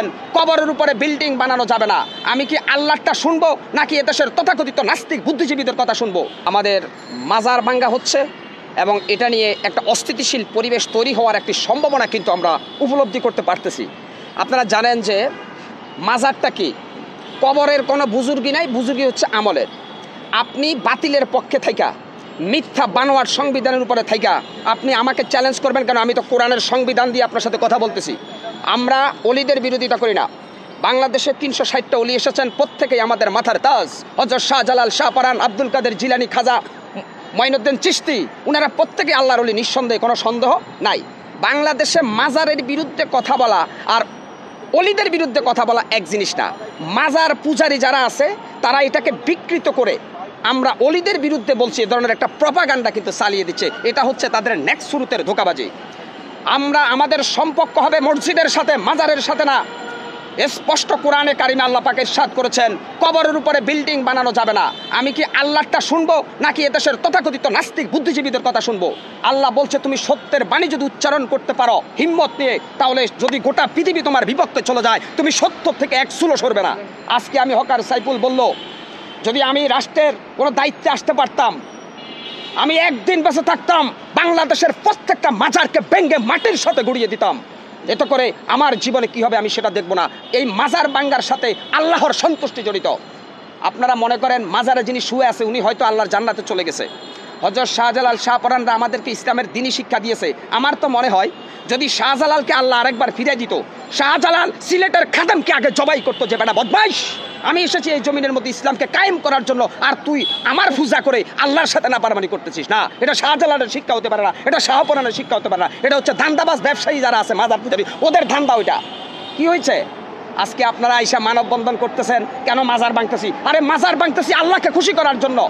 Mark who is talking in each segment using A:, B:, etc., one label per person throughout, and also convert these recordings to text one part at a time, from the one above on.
A: কবরের উপরে বিল্ডিং বানানো যাবে না। আমি কি আল্লাহটা শুনবো নাকি এদেশের তথাকথিত নাস্তিক বুদ্ধিজীবীদের কথা শুনবো? আমাদের মাজার ভাঙ্গা হচ্ছে এবং এটা নিয়ে একটা অস্থিতিশীল পরিবেশ তৈরি হওয়ার একটি সম্ভাবনা কিন্তু আমরা উপলব্ধি করতে পারতেছি। আপনারা জানেন যে মাজারটা কি, কবরের কোনো বুজুর্গি নাই, বুজুর্গি হচ্ছে আমলের। আপনি বাতিলের পক্ষে থাইকা, মিথ্যা বানোয়ার সংবিধানের উপরে থাইকা আপনি আমাকে চ্যালেঞ্জ করবেন কেন? আমি তো কোরআনের সংবিধান দিয়ে আপনার সাথে কথা বলতেছি। আমরা অলিদের বিরোধিতা করি না। বাংলাদেশে ৩৬০টা অলি এসেছেন, প্রত্যেকেই আমাদের মাথার তাজ। হযরত শাহজালাল, শাহপরান, আব্দুল কাদের জিলানী, খাজা মঈনুদ্দিন চিশতি, ওনারা প্রত্যেকে আল্লাহর অলি, নিঃসন্দেহে, কোনো সন্দেহ নাই। বাংলাদেশে মাজারের বিরুদ্ধে কথা বলা আর অলিদের বিরুদ্ধে কথা বলা এক জিনিস না। মাজার পূজারী যারা আছে তারা এটাকে বিকৃত করে আমরা অলিদের বিরুদ্ধে বলছি, এ ধরনের একটা প্রপাগান্ডা কিন্তু চালিয়ে দিচ্ছে। এটা হচ্ছে তাদের নেক্সট শুরুতের ধোঁকাবাজি। আমাদের সম্পর্ক হবে মসজিদের সাথে, মাজারের সাথে না। স্পষ্ট কোরআনে কারিমে আল্লাহ পাক ইরশাদ করেছেন, কবরের উপরে বিল্ডিং বানানো যাবে না। আমি কি আল্লাহটা শুনবো নাকি এদেশের তথাকথিত নাস্তিক বুদ্ধিজীবীদের কথা শুনবো? আল্লাহ বলছে, তুমি সত্যের বাণী যদি উচ্চারণ করতে পারো হিম্মত নিয়ে, তাহলে যদি গোটা পৃথিবী তোমার বিপক্ষে চলে যায়, তুমি সত্য থেকে এক চুলো সরবে না। আজকে আমি হকার সাইফুল বলল, যদি আমি রাষ্ট্রের কোনো দায়িত্বে আসতে পারতাম, আমি একদিন বেঁচে থাকতাম, বাংলাদেশের প্রত্যেকটা মাজারকে ভেঙ্গে মাটির সাথে গুড়িয়ে দিতাম। এতে করে আমার জীবনে কি হবে আমি সেটা দেখব না। এই মাজার ভাঙ্গার সাথে আল্লাহর সন্তুষ্টি জড়িত। আপনারা মনে করেন মাজারে যিনি শুয়ে আছে উনি হয়তো আল্লাহর জান্নাতে চলে গেছে। হযরত শাহজালাল, শাহপরানরা আমাদেরকে ইসলামের দ্বীনি শিক্ষা দিয়েছে। আমার তো মনে হয় যদি শাহজালালকে আল্লাহ আরেকবার ফিরে দিত, শাহজালাল সিলেটের খাদেমকে আগে জবাই করতো, যে বেটা বদমাইশ, আমি এসেছি এই জমিনের মধ্যে ইসলামকে কায়েম করার জন্য, আর তুই আমার পূজা করে আল্লাহর সাথে নাপারমানি করতেছিস। না, এটা শাহজালালের শিক্ষা হতে পারে না, এটা শাহপরানের শিক্ষা হতে পারে না। এটা হচ্ছে ধান্দাবাজ ব্যবসায়ী যারা আছে মাজার পূজারী, ওদের ধান্দা ওইটা। কি হয়েছে? আজকে আপনারা আইসা মানববন্ধন করতেছেন, কেন মাজার ভাঙতেছি? আরে মাজার ভাঙতেছি আল্লাহকে খুশি করার জন্য।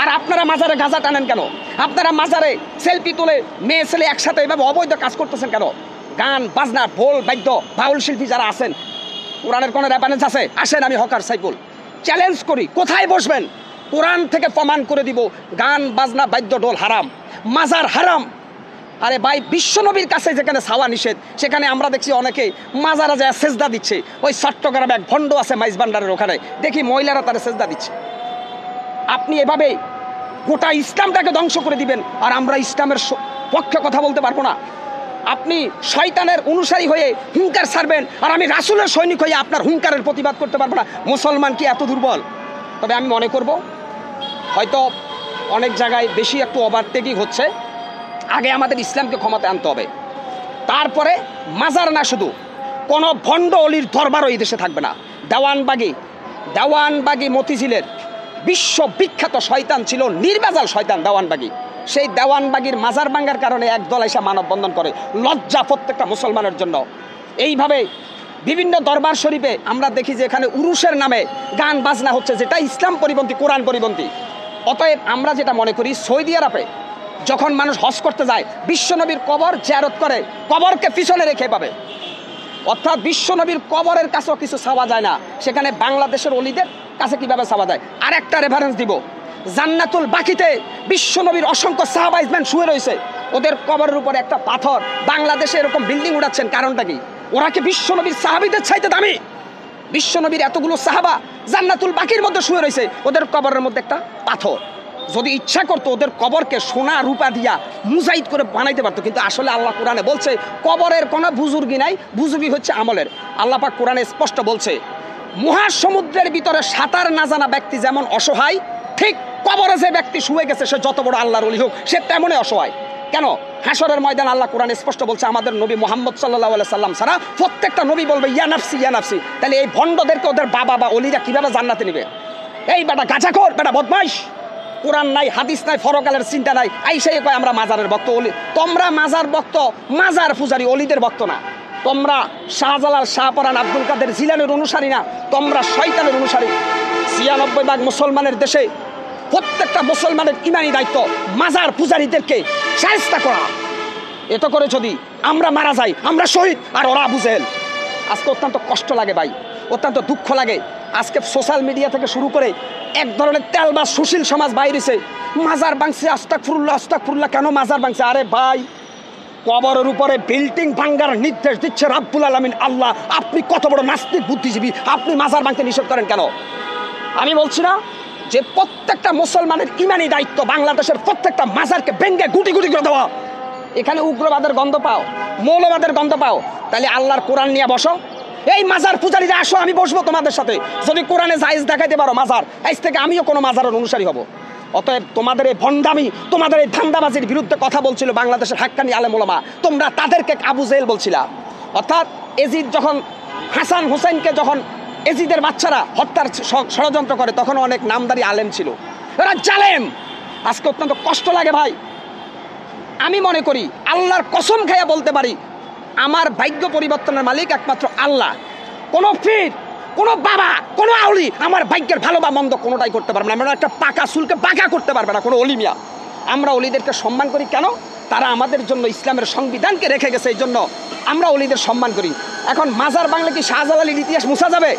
A: আর আপনারা মাজারে গাঁজা টানেন কেন? আপনারা মাজারে সেলফি তুলে মেয়ে ছেলে একসাথে এভাবে অবৈধ কাজ করতেছেন কেন? গান বাজনা, ঢোল বাদ্য, বাউল শিল্পী যারা আছেন, কোরআনের কোনো রেফারেন্স আছে? আসেন, আমি হকার সাইফুল চ্যালেঞ্জ করি, কোথায় বসবেন? কোরআন থেকে প্রমাণ করে দিব গান বাজনা বাদ্য ঢোল হারাম, মাজার হারাম। আরে ভাই, বিশ্বনবীর কাছে যেখানে ছাওয়া নিষেধ, সেখানে আমরা দেখছি অনেকে মাজারা যায় সেজদা দিচ্ছে। ওই চট্টগ্রামে এক ভণ্ড আছে মাইজ ভান্ডারের ওখানে, দেখি মহিলারা তারা সেজদা দিচ্ছে। আপনি এভাবে গোটা ইসলামটাকে ধ্বংস করে দিবেন, আর আমরা ইসলামের পক্ষে কথা বলতে পারবো না। আপনি শয়তানের অনুসারী হয়ে হুঙ্কার ছাড়বেন, আর আমি রাসূলের সৈনিক হয়ে আপনার হুঙ্কারের প্রতিবাদ করতে পারবো না। মুসলমান কি এত দুর্বল? তবে আমি মনে করব হয়তো অনেক জায়গায় বেশি একটু ওভারটেকিং হচ্ছে। আগে আমাদের ইসলামকে ক্ষমতায় আনতে হবে, তারপরে মাজার না, শুধু কোনো ভণ্ড অলির দরবারও এই দেশে থাকবে না। দেওয়ানবাগী মতিঝিলের বিশ্ববিখ্যাত শয়তান ছিল, নির্বাজাল শয়তান দেওয়ানবাগী। সেই দেওয়ানবাগীর মাজার ভাঙ্গার কারণে একদল এসে মানববন্ধন করে, লজ্জা প্রত্যেকটা মুসলমানের জন্য। এইভাবে বিভিন্ন দরবার শরীফে আমরা দেখি যে এখানে উরুসের নামে গান বাজনা হচ্ছে, যেটা ইসলাম পরিপন্থী, কোরআন পরিপন্থী। অতএব আমরা যেটা মনে করি, সৌদি আরবে যখন মানুষ হজ করতে যায়, বিশ্বনবীর কবর জিয়ারত করে, কবরকে পিছনে রেখে পাবে। অর্থাৎ বিশ্বনবীর কবরের কাছেও কিছু চাওয়া যায় না, সেখানে বাংলাদেশের অলিদের কাছে কিভাবে চাওয়া যায়। আর একটা রেফারেন্স দিব, জান্নাতুল বাকিতে বিশ্বনবীর অসংখ্য সাহাবাইজমান শুয়ে রয়েছে, ওদের কবরের উপরে একটা পাথর। বাংলাদেশে এরকম বিল্ডিং উঠাচ্ছেন, কারণটা কি? ওরা কি বিশ্বনবীর সাহাবীদের চাইতে দামি? বিশ্বনবীর এতগুলো সাহাবা জান্নাতুল বাকির মধ্যে শুয়ে রয়েছে, ওদের কবরের মধ্যে একটা পাথর। যদি ইচ্ছা করতো ওদের কবরকে সোনা রূপা দিয়া মুজাহিদ করে বানাইতে পারতো, কিন্তু আসলে আল্লাহ কোরআনে বলছে কবরের কোনো বুজুর্গি নাই, বুজুর্গি হচ্ছে আমলের। আল্লাহ পাক কোরআনে স্পষ্ট বলছে, মহাসমুদ্রের ভিতরে সাঁতার না জানা ব্যক্তি যেমন অসহায়, ঠিক কবরে যে ব্যক্তি শুয়ে গেছে সে যত বড় আল্লাহর ওলি হোক, সে তেমনই অসহায়। কেন? হাসরের ময়দান আল্লাহ কোরআনে স্পষ্ট বলছে, আমাদের নবী মুহাম্মদ সাল্লাল্লাহু আলাইহি সাল্লাম ছাড়া প্রত্যেকটা নবী বলবে ইয়া নাফসি ইয়া নাফসি। তাহলে এই ভণ্ডদেরকে ওদের বাবা বা অলিরা কিভাবে জান্নাতে নেবে? এই বেটা গাঁজাখোর, বেটা বদমাইশ, কোরআন নাই, হাদিস নাই, ফরকালের চিন্তা নাই, আইসাই কয় আমরা মাজারের ভক্ত। অলি তোমরা মাজার ভক্ত, মাজার পূজারী, অলিদের ভক্ত না। তোমরা শাহজালাল, শাহপরান, আব্দুল কাদের জিলানীর অনুসারী না, তোমরা শয়তানের অনুসারী। ৯৬% মুসলমানের দেশে প্রত্যেকটা মুসলমানের ইমানি দায়িত্ব মাজার পূজারীদেরকে শায়েস্তা করা। এত করে যদি আমরা মারা যাই, আমরা শহীদ, আর ওরা আবু জেহেল। আজকে অত্যন্ত কষ্ট লাগে ভাই, অত্যন্ত দুঃখ লাগে। আজকে সোশ্যাল মিডিয়া থেকে শুরু করে এক ধরনের তেলবাজ সুশীল সমাজ বাইরেছে, মাজার ভাঙছে, আস্তাগফিরুল্লাহ আস্তাগফিরুল্লাহ, কেন মাজার ভাঙছে? আরে ভাই, কবরের উপরে বিল্ডিং ভাঙ্গার নির্দেশ দিচ্ছে রাব্বুল আলামিন আল্লাহ। আপনি কত বড় নাস্তিক বুদ্ধিজীবী, আপনি মাজার ভাঙতে নিষেধ করেন কেন? আমি বলছি না যে প্রত্যেকটা মুসলমানের ইমানি দায়িত্ব বাংলাদেশের প্রত্যেকটা মাজারকে ভেঙ্গে গুটি গুটি করে দেওয়া। এখানে উগ্রবাদের গন্ধ পাও, মৌলবাদের গন্ধ পাও, তাহলে আল্লাহর কোরআন নিয়ে বসো। এই মাজার পূজারীরা আসো, আমি বসবো তোমাদের সাথে। যদি কোরআনে জায়েজ দেখাইতে পারো মাজার, আজ থেকে আমিও কোনো মাজারের অনুসারী হব। অতএব তোমাদের এই ভণ্ডামি, তোমাদের এই ধান্দাবাজির বিরুদ্ধে কথা বলছিল বাংলাদেশের হাক্কানি আলেম ওলামা। তোমরা তাদেরকে আবু জেহেল বলছিলা। অর্থাৎ এজিদ যখন হাসান হুসাইনকে যখন এজিদের বাচ্চারা হত্যার ষড়যন্ত্র করে, তখন অনেক নামদারি আলেম ছিল। এরা জালেম। আজকে অত্যন্ত কষ্ট লাগে ভাই। আমি মনে করি আল্লাহর কসম খাইয়া বলতে পারি, আমার ভাগ্য পরিবর্তনের মালিক একমাত্র আল্লাহ। কোনো পীর, কোনো বাবা, কোনো আউলি আমার ভাগ্যের ভালো বা মন্দ কোনোটাই করতে পারবে না। আমরা একটা পাকা চুলকে বাঁকা করতে পারবে না কোনো অলিমিয়া। আমরা অলিদেরকে সম্মান করি কেন? তারা আমাদের জন্য ইসলামের সংবিধানকে রেখে গেছে, এই জন্য আমরা অলিদের সম্মান করি। এখন মাজার বাংলা কি শাহজালালির ইতিহাস মুছা যাবে?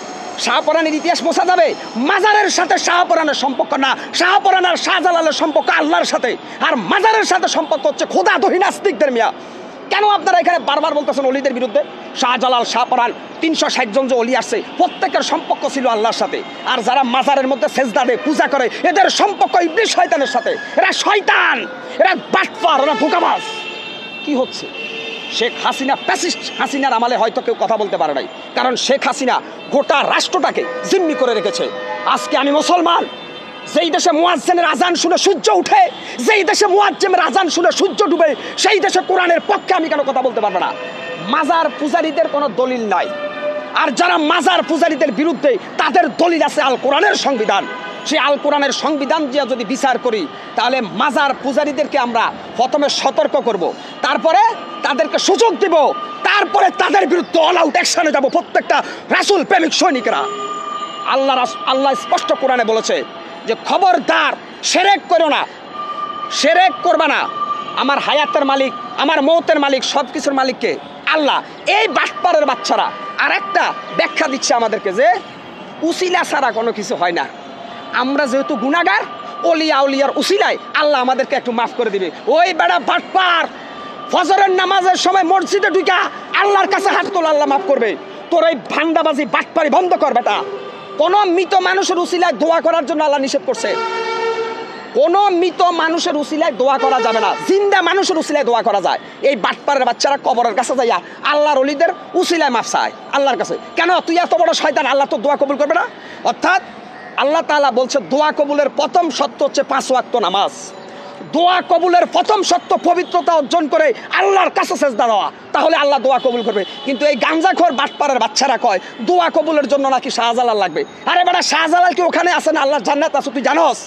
A: শাহপরানের ইতিহাস মোছা যাবে? মাজারের সাথে শাহপরানের সম্পর্ক না, শাহপরান আর শাহজালালের সম্পর্ক আল্লাহর সাথে, আর মাজারের সাথে সম্পর্ক হচ্ছে খোদা দহি নাস্তিকদের। মিয়া কেন আপনারা এখানে বারবার বলতেছেন অলিদের বিরুদ্ধে? শাহজালাল, শাহপরান, 360 জন যে অলি আসছে, প্রত্যেকের সম্পর্ক ছিল আল্লাহর সাথে। আর যারা মাজারের মধ্যে সেজদা দেয়, পূজা করে, এদের সম্পর্ক ইবলিস শয়তানের সাথে। এরা শয়তান, এরা বাটপার, এরা ধোঁকাবাজ। কি হচ্ছে? শেখ হাসিনা ফ্যাসিস্ট হাসিনার আমলে হয়তো কেউ কথা বলতে পারে নাই, কারণ শেখ হাসিনা গোটা রাষ্ট্রটাকে জিম্মি করে রেখেছে। আজকে আমি মুসলমান, যেই দেশে মুয়াজ্জিনের আজান শুনে সূর্য উঠে, যেই দেশে মুয়াজ্জিনের আজান শুনে সূর্য ডুবে, সেই দেশে কোরআনের পক্ষে আমি কেন কথা বলতে পারবো না? মাজার পূজারীদের কোনো দলিল নাই, আর যারা মাজার পূজারীদের বিরুদ্ধে, তাদের দলিল আছে আল কোরআনের সংবিধান। সেই আল কোরআনের সংবিধান দিয়ে যদি বিচার করি, তাহলে মাজার পূজারীদেরকে আমরা প্রথমে সতর্ক করব, তারপরে তাদেরকে সুযোগ দিব, তারপরে তাদের বিরুদ্ধে অল আউট অ্যাকশনে যাব প্রত্যেকটা রাসূল প্রেমিক সৈনিকরা। আল্লাহ স্পষ্ট কোরআনে বলেছে যে খবরদার শিরক করো না, শিরক করবে না। আমার হায়াতের মালিক, আমার মৌতের মালিক, সব কিছুর মালিককে আল্লাহ। এই বাটপারের বাচ্চারা আর একটা ব্যাখ্যা দিচ্ছে আমাদেরকে যে উসিলা ছাড়া কোনো কিছু হয় না। আমরা যেহেতু গুনাহগার, ওলিয়া আউলিয়ার উসিলায় আল্লাহ আমাদেরকে একটু মাফ করে দিবে। ওই বেড়া বাটপার, ফজরের নামাজের সময় মসজিদে ঢুকা আল্লাহর কাছে হাত তোলা, আল্লাহ মাফ করবে। তোর এই ভান্ডাবাজি বাটপারি বন্ধ কর বেটা। কোনো মৃত মানুষের উসিলায় দোয়া করার জন্য আল্লাহ নিষেধ করছে। কোনো মৃত মানুষের উসিলায় দোয়া করা যাবে না, জিন্দা মানুষের উসিলায় দোয়া করা যায়। এই বাটপারের বাচ্চারা কবরের কাছে যাইয়া আল্লাহর ওলিদের উসিলায় মাফ চায় আল্লাহর কাছে। কেন? তুই এত বড় শয়তান, আল্লাহ তো দোয়া কবুল করবে না। অর্থাৎ আল্লাহ তাআলা বলছে দোয়া কবুলের প্রথম শর্ত হচ্ছে 5 ওয়াক্ত নামাজ। দোয়া কবুলের প্রথম শর্ত পবিত্রতা অর্জন করে আল্লাহর কাছে সেজদা দেওয়া, তাহলে আল্লাহ দোয়া কবুল করবে। কিন্তু এই গাঞ্জাখোর বাটপারের বাচ্চারা কয় দোয়া কবুলের জন্য নাকি শাহজালাল লাগবে। আরে বেটা, শাহজালাল কি ওখানে আছে না আল্লাহর জান্নাত আছে তুই জানোস?